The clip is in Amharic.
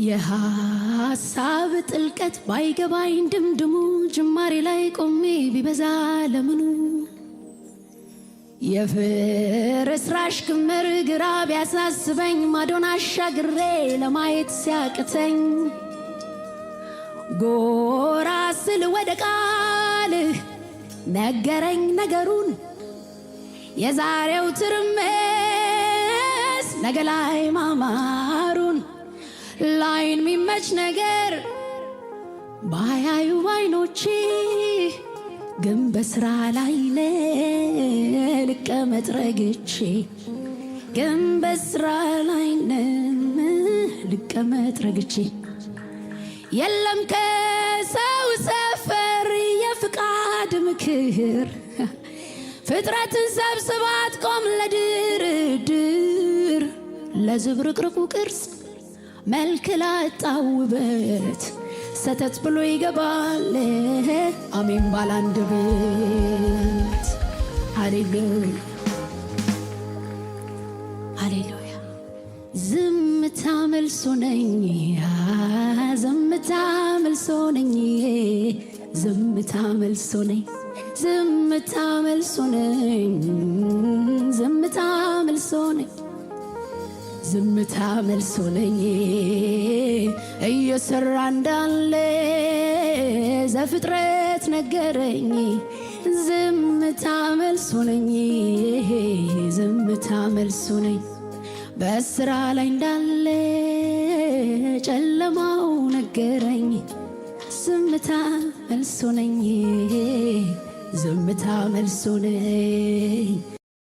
የሐሳብ ጥልቀት ባይገባኝ ድምድሙ ጅማሬ ላይ ቆሜ ቢበዛ ለምኑ የፍርስራሽ ክምር ግራ ቢያሳስበኝ ማዶን አሻግሬ ለማየት ሲያቅተኝ ጎራ ስል ወደ ቃልህ ነገረኝ ነገሩን የዛሬው ትርምስ ነገ ላይ ማማሩን ላይን ሚመች ነገር ባያዩ አይኖቼ ግን በስራ ላይ ልቀመጥ ረግቼ ግን በስራ ላይ ልቀመጥ ረግቼ የለም ከሰው ሰፈር የፍቃድ ምክር ፍጥረትን ሰብስባት ቆም ለድርድር ለዝብርቅርቁ ቅርጽ መልክ ላጣው ውበት ሰተት ብሎ ይገባል አሜን ባላንደበት ሃሌሉያ ሃሌሉያ ዝምታ መልሶ ነኝ ዝምታ መልሶ ነኝ ዝምታ መልሶ ነኝ ዝምታ መልሶ ነኝ ዝምታ መልሶ ነኝ ዝምታ መልሶ ነኝ እየሰራ እንዳለ ዘፍጥረት ነገረኝ ዝምታ መልሶ ነኝ ዝምታ መልሶ ነኝ በስራ ላይ እንዳለ ጨለማው ነገረኝ ዝምታ መልሶ ነኝ ዝምታ መልሶ ነኝ